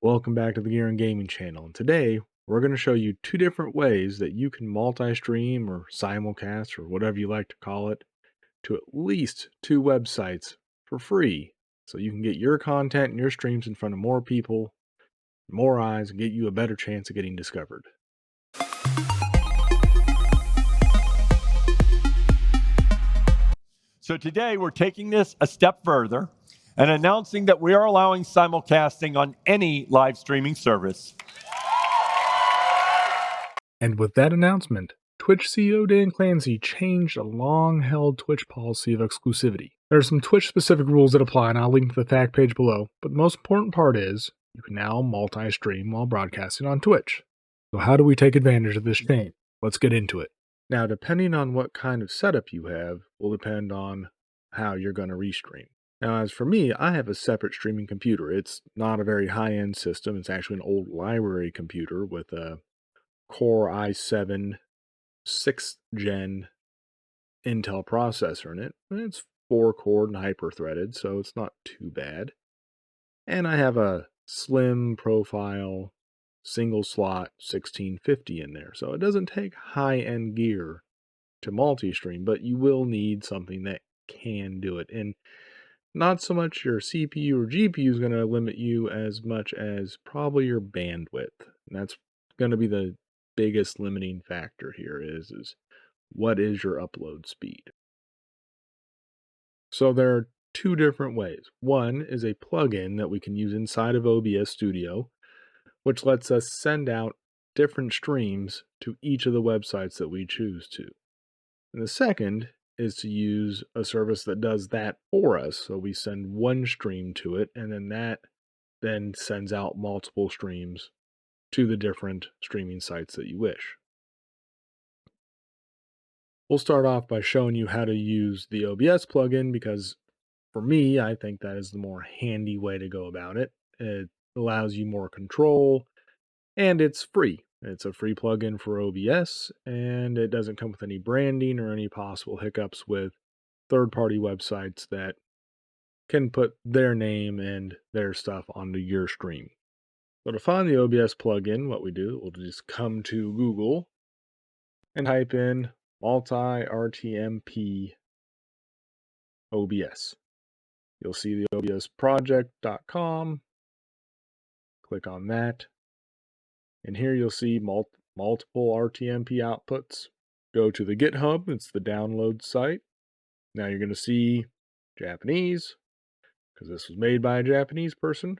Welcome back to the Gear and Gaming channel. And today we're going to show you two different ways that you can multi-stream or simulcast or whatever you like to call it to at least two websites for free. So you can get your content and your streams in front of more people, more eyes, and get you a better chance of getting discovered. So today we're taking this a step further and announcing that we are allowing simulcasting on any live streaming service. And with that announcement, Twitch CEO Dan Clancy changed a long-held Twitch policy of exclusivity. There are some Twitch-specific rules that apply, and I'll link to the fact page below, but the most important part is you can now multi-stream while broadcasting on Twitch. So how do we take advantage of this change? Let's get into it. Now, depending on what kind of setup you have will depend on how you're going to restream. Now, as for me, I have a separate streaming computer. It's not a very high-end system. It's actually an old library computer with a Core i7 6th gen Intel processor in it. And it's 4-core and hyper-threaded, so it's not too bad. And I have a slim profile single slot 1650 in there, so it doesn't take high-end gear to multi-stream, but you will need something that can do it. And not so much your CPU or GPU is going to limit you as much as probably your bandwidth. And that's going to be the biggest limiting factor here is what is your upload speed? So there are two different ways. One is a plugin that we can use inside of OBS Studio, which lets us send out different streams to each of the websites that we choose to. And the second is to use a service that does that for us. So we send one stream to it, and then that then sends out multiple streams to the different streaming sites that you wish. We'll start off by showing you how to use the OBS plugin because for me, I think that is the more handy way to go about it. It allows you more control and it's free. It's a free plugin for OBS and it doesn't come with any branding or any possible hiccups with third-party websites that can put their name and their stuff onto your stream. So to find the OBS plugin, what we do, we'll just come to Google and type in Multi RTMP OBS. You'll see the obsproject.com. Click on that. And here you'll see multiple RTMP outputs. Go to the GitHub, it's the download site. Now you're going to see Japanese, because this was made by a Japanese person.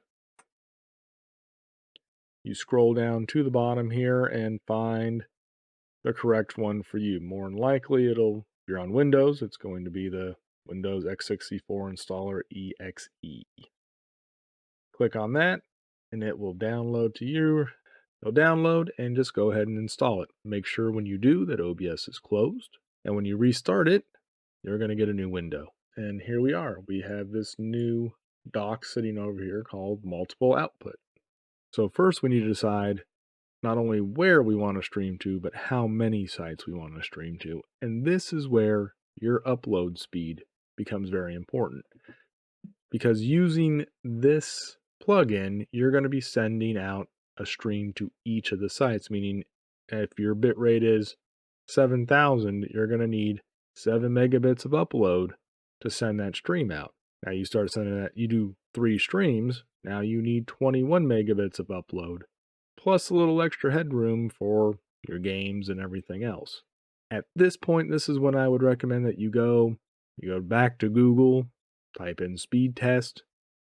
You scroll down to the bottom here and find the correct one for you. More than likely, if you're on Windows, it's going to be the Windows x64 installer EXE. Click on that, and it will download to you. It'll download, and just go ahead and install it. Make sure when you do that OBS is closed, and when you restart it, you're going to get a new window. And here we are. We have this new dock sitting over here called multiple output. So first we need to decide not only where we want to stream to, but how many sites we want to stream to. And this is where your upload speed becomes very important. Because using this plugin, you're going to be sending out a stream to each of the sites, meaning if your bitrate is 7,000, you're going to need 7 megabits of upload to send that stream out. Now you start sending that, you do 3 streams, now you need 21 megabits of upload, plus a little extra headroom for your games and everything else. At this point, this is when I would recommend that you go back to Google, type in speed test,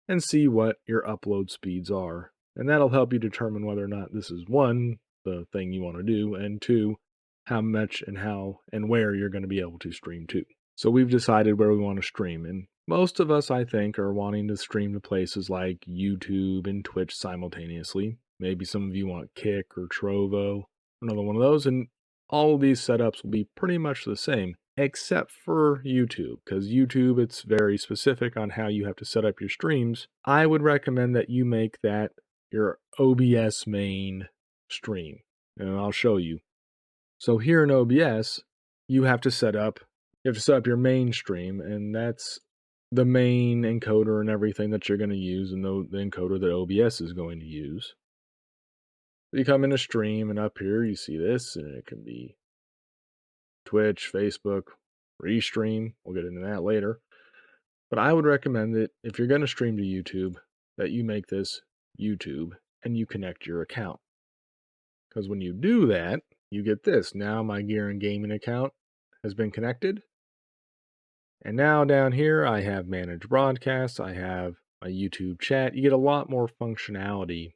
and see what your upload speeds are. And that'll help you determine whether or not this is one, the thing you want to do, and two, how much and how and where you're going to be able to stream to. So we've decided where we want to stream, and most of us, I think, are wanting to stream to places like YouTube and Twitch simultaneously. Maybe some of you want Kick or Trovo, another one of those, and all of these setups will be pretty much the same, except for YouTube, because YouTube, it's very specific on how you have to set up your streams. I would recommend that you make that your OBS main stream, and I'll show you. So here in OBS, you have to set up your main stream, and that's the main encoder and everything that you're going to use, and the encoder that OBS is going to use. You come into Stream, and up here you see this, and it can be Twitch, Facebook, Restream. We'll get into that later. But I would recommend that if you're going to stream to YouTube, that you make this YouTube and you connect your account. Because when you do that, you get this. Now my Gear and Gaming account has been connected. And now down here, I have Manage Broadcasts. I have my YouTube chat. You get a lot more functionality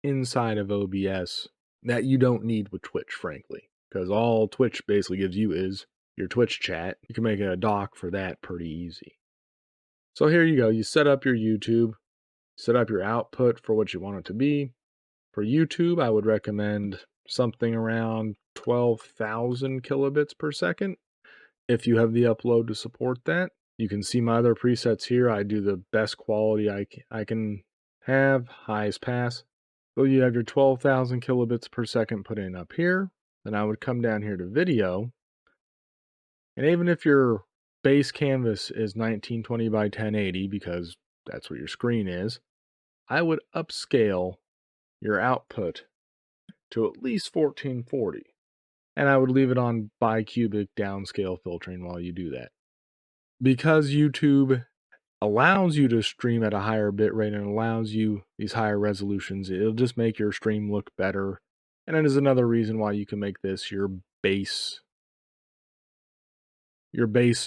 inside of OBS that you don't need with Twitch, frankly. Because all Twitch basically gives you is your Twitch chat. You can make a dock for that pretty easy. So here you go. You set up your YouTube, set up your output for what you want it to be. For YouTube, I would recommend something around 12,000 kilobits per second. If you have the upload to support that, you can see my other presets here. I do the best quality I can have, highest pass. So you have your 12,000 kilobits per second put in up here. Then I would come down here to video. And even if your base canvas is 1920 by 1080, because that's what your screen is, I would upscale your output to at least 1440. And I would leave it on bicubic downscale filtering while you do that. Because YouTube allows you to stream at a higher bit rate and allows you these higher resolutions, it'll just make your stream look better. And it is another reason why you can make this your base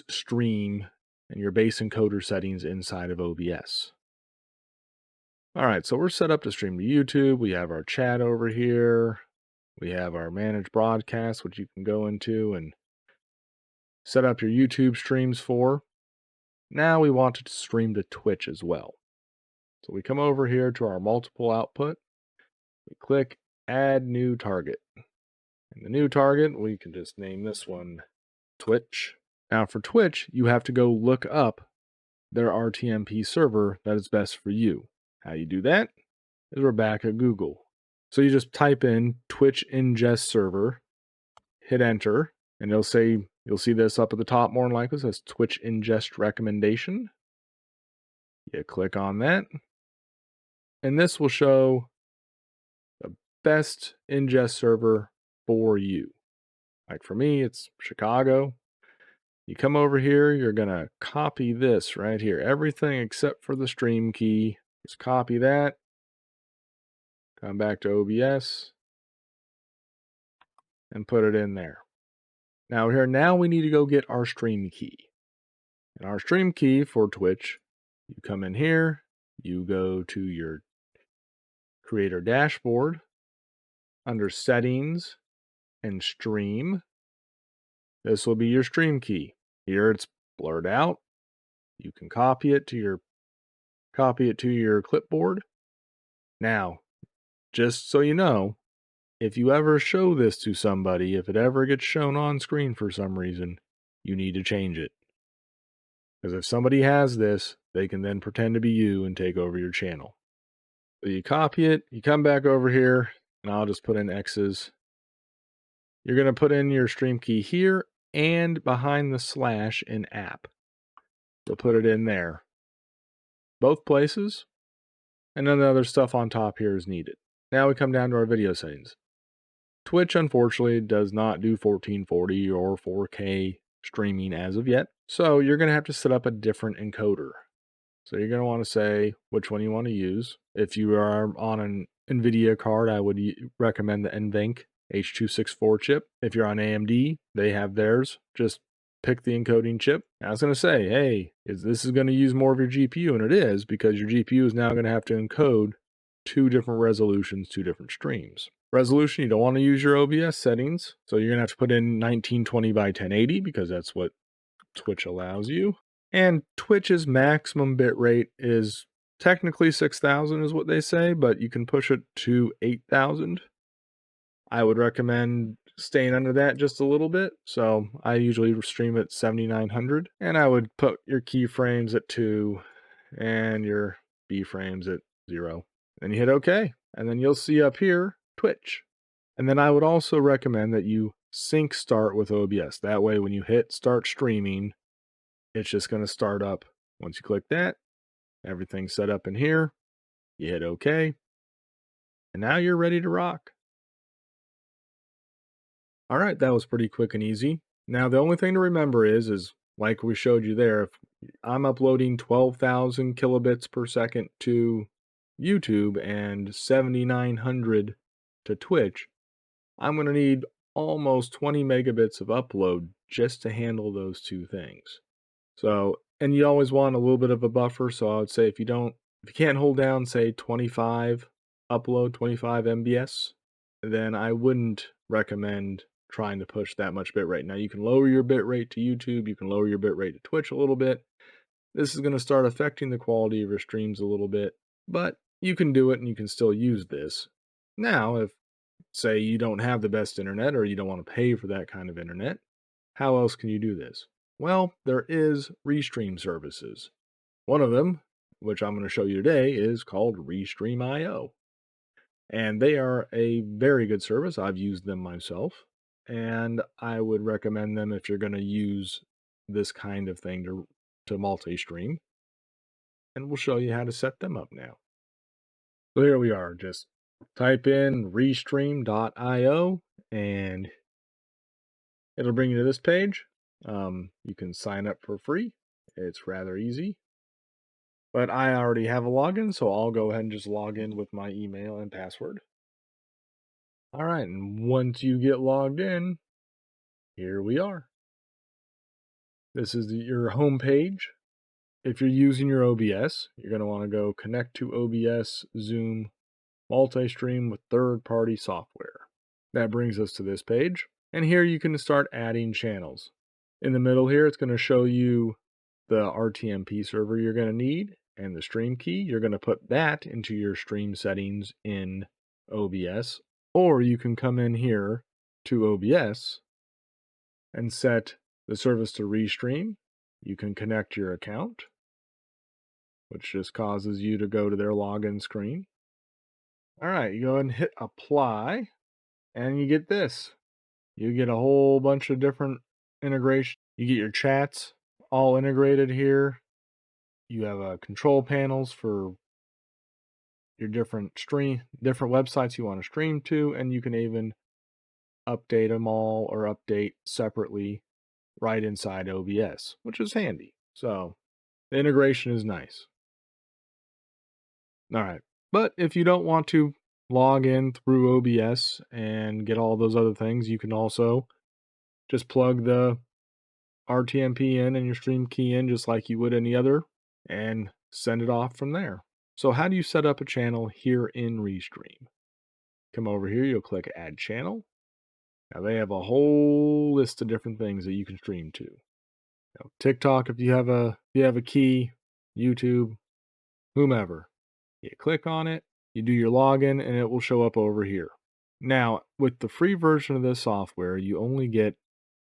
stream and your base encoder settings inside of OBS. All right, so we're set up to stream to YouTube. We have our chat over here. We have our manage broadcast, which you can go into and set up your YouTube streams for. Now we want to stream to Twitch as well. So we come over here to our multiple output. We click add new target. And the new target, we can just name this one Twitch. Now for Twitch, you have to go look up their RTMP server that is best for you. How you do that is we're back at Google. So you just type in Twitch ingest server, hit enter, and you'll see this up at the top more than likely. It says Twitch ingest recommendation. You click on that, and this will show the best ingest server for you. Like for me, it's Chicago. You come over here, you're going to copy this right here. Everything except for the stream key. Just copy that. Come back to OBS and put it in there. Now we need to go get our stream key. And our stream key for Twitch, you come in here, you go to your creator dashboard, under settings and stream. This will be your stream key. Here it's blurred out. You can copy it to your clipboard. Now, just so you know, if you ever show this to somebody, if it ever gets shown on screen for some reason, you need to change it. Because if somebody has this, they can then pretend to be you and take over your channel. So you copy it, you come back over here, and I'll just put in X's. You're going to put in your stream key here and behind the slash in app. You'll put it in there. Both places. And then the other stuff on top here is needed. Now we come down to our video settings. Twitch, unfortunately, does not do 1440 or 4K streaming as of yet. So you're going to have to set up a different encoder. So you're going to want to say which one you want to use. If you are on an NVIDIA card, I would recommend the NVENC H.264 chip. If you're on AMD, they have theirs. Just pick the encoding chip. I was going to say, hey, this is going to use more of your GPU, and it is, because your GPU is now going to have to encode 2 different resolutions, 2 different streams. Resolution, you don't want to use your OBS settings, so you're going to have to put in 1920 by 1080 because that's what Twitch allows you. And Twitch's maximum bitrate is technically 6,000 is what they say, but you can push it to 8,000. I would recommend staying under that just a little bit. So I usually stream at 7,900, and I would put your keyframes at 2 and your B frames at 0. Then you hit OK, and then you'll see up here Twitch. And then I would also recommend that you sync start with OBS. That way when you hit start streaming, it's just going to start up Once you click that, everything's set up in here. You hit OK, and now you're ready to rock. All right, that was pretty quick and easy. Now, the only thing to remember is like we showed you there, if I'm uploading 12,000 kilobits per second to YouTube and 7,900 to Twitch, I'm going to need almost 20 megabits of upload just to handle those two things. So, and you always want a little bit of a buffer. So I would say if you can't hold down, say 25 upload, 25 MBS, then I wouldn't recommend trying to push that much bit rate. Now you can lower your bit rate to YouTube, you can lower your bit rate to Twitch a little bit. This is going to start affecting the quality of your streams a little bit, but you can do it and you can still use this. Now, if say you don't have the best internet or you don't want to pay for that kind of internet, how else can you do this? Well, there is Restream services. One of them, which I'm going to show you today, is called Restream.io. And they are a very good service. I've used them myself, and I would recommend them if you're going to use this kind of thing to multi-stream. And we'll show you how to set them up now. So here we are. Just type in Restream.io and it'll bring you to this page. You can sign up for free. It's rather easy. But I already have a login, so I'll go ahead and just log in with my email and password. All right, and once you get logged in, here we are. This is your home page. If you're using your OBS, you're going to want to go connect to OBS, Zoom, Multistream with third-party software. That brings us to this page. And here you can start adding channels. In the middle here, it's going to show you the RTMP server you're going to need and the stream key. You're going to put that into your stream settings in OBS. Or you can come in here to OBS and set the service to Restream. You can connect your account, which just causes you to go to their login screen. All right, you go ahead and hit apply, and you get this. You get a whole bunch of different integration. You get your chats all integrated here. You have control panels for your different websites you want to stream to, and you can even update them all or update separately right inside OBS, which is handy. So the integration is nice. All right. But if you don't want to log in through OBS and get all those other things, you can also just plug the RTMP in and your stream key in just like you would any other and send it off from there. So how do you set up a channel here in Restream? Come over here, you'll click Add Channel. Now they have a whole list of different things that you can stream to. Now, TikTok, if you have a key, YouTube, whomever. You click on it, you do your login, and it will show up over here. Now, with the free version of this software, you only get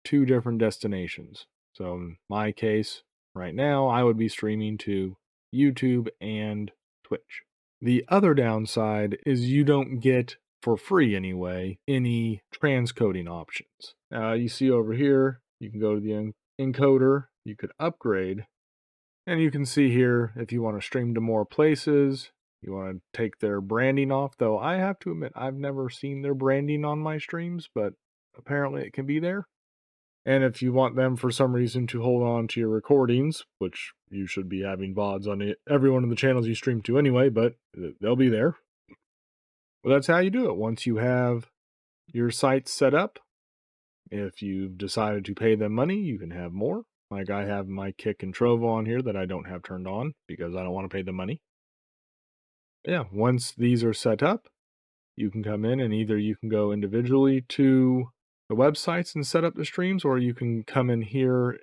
2 different destinations. So in my case, right now, I would be streaming to YouTube and Twitch. The other downside is you don't get, for free anyway, any transcoding options. You see over here, you can go to the encoder, you could upgrade, and you can see here if you want to stream to more places, you want to take their branding off, though I have to admit I've never seen their branding on my streams, but apparently it can be there. And if you want them for some reason to hold on to your recordings, which you should be having VODs on every one of the channels you stream to anyway, but they'll be there. Well, that's how you do it. Once you have your sites set up, if you've decided to pay them money, you can have more. Like I have my Kick and Trovo on here that I don't have turned on because I don't want to pay the money. Yeah, once these are set up, you can come in and either you can go individually to the websites and set up the streams, or you can come in here,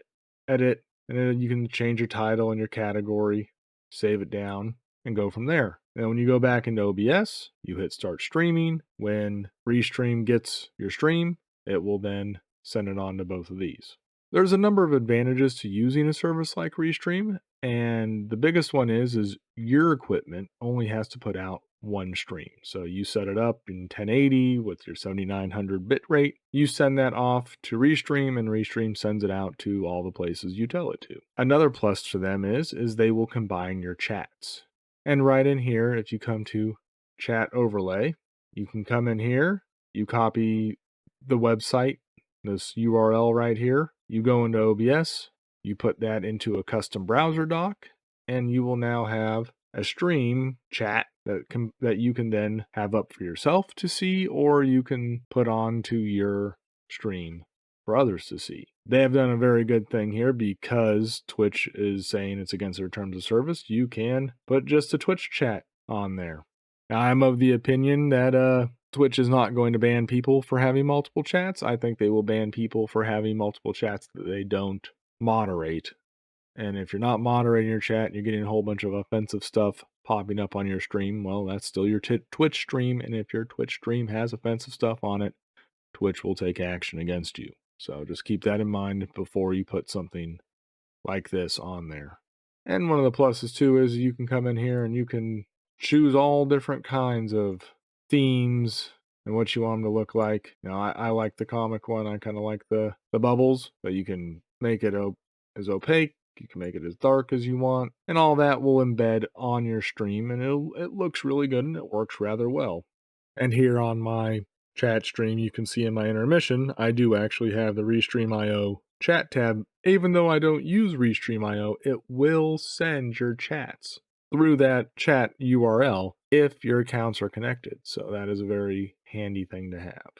edit, and then you can change your title and your category, save it down, and go from there. Then when you go back into OBS, you hit start streaming. When Restream gets your stream, it will then send it on to both of these. There's a number of advantages to using a service like Restream, and the biggest one is your equipment only has to put out one stream. So you set it up in 1080 with your 7900 bit rate. You send that off to Restream, and Restream sends it out to all the places you tell it to. Another plus for them is they will combine your chats. And right in here, if you come to chat overlay, you can come in here, you copy the website, this URL right here, you go into OBS, you put that into a custom browser doc, and you will now have a stream chat that you can then have up for yourself to see, or you can put onto your stream for others to see. They have done a very good thing here because Twitch is saying it's against their terms of service. You can put just a Twitch chat on there. Now, I'm of the opinion that Twitch is not going to ban people for having multiple chats. I think they will ban people for having multiple chats that they don't moderate. And if you're not moderating your chat and you're getting a whole bunch of offensive stuff popping up on your stream, well, that's still your Twitch stream. And if your Twitch stream has offensive stuff on it, Twitch will take action against you. So just keep that in mind before you put something like this on there. And one of the pluses too is you can come in here and you can choose all different kinds of themes and what you want them to look like. Now, I like the comic one. I kind of like the bubbles, but you can make it as opaque. You can make it as dark as you want, and all that will embed on your stream, and it looks really good and it works rather well. And here on my chat stream, you can see in my intermission, I do actually have the Restream.io chat tab. Even though I don't use Restream.io, it will send your chats through that chat URL if your accounts are connected. So that is a very handy thing to have.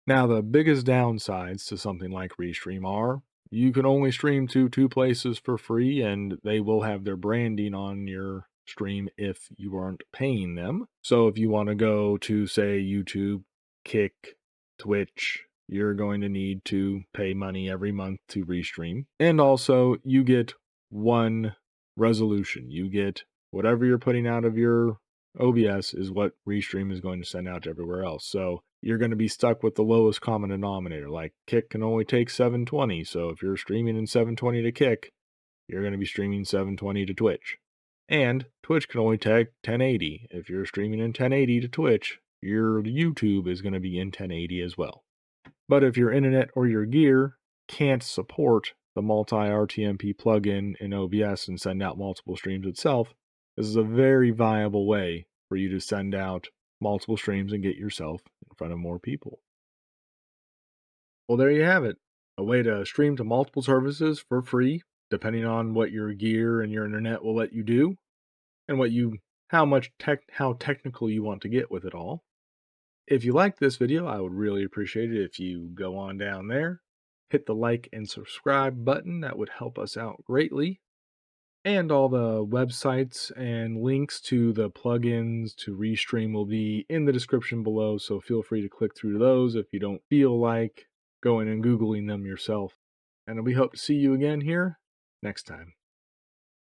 Now, the biggest downsides to something like Restream are you can only stream to 2 places for free, and they will have their branding on your stream if you aren't paying them. So if you want to go to, say, YouTube, Kick, Twitch, you're going to need to pay money every month to Restream. And also, you get one resolution. You get whatever you're putting out of your OBS is what Restream is going to send out to everywhere else. So you're going to be stuck with the lowest common denominator. Like Kick can only take 720. So if you're streaming in 720 to Kick, you're going to be streaming 720 to Twitch. And Twitch can only take 1080. If you're streaming in 1080 to Twitch, your YouTube is going to be in 1080 as well. But if your internet or your gear can't support the Multi RTMP plugin in OBS and send out multiple streams itself, this is a very viable way for you to send out multiple streams and get yourself in front of more people. Well, there you have it. A way to stream to multiple services for free, depending on what your gear and your internet will let you do, and how technical you want to get with it all. If you liked this video, I would really appreciate it if you go on down there, hit the like and subscribe button. That would help us out greatly. And all the websites and links to the plugins to Restream will be in the description below, so feel free to click through those if you don't feel like going and Googling them yourself. And we hope to see you again here next time.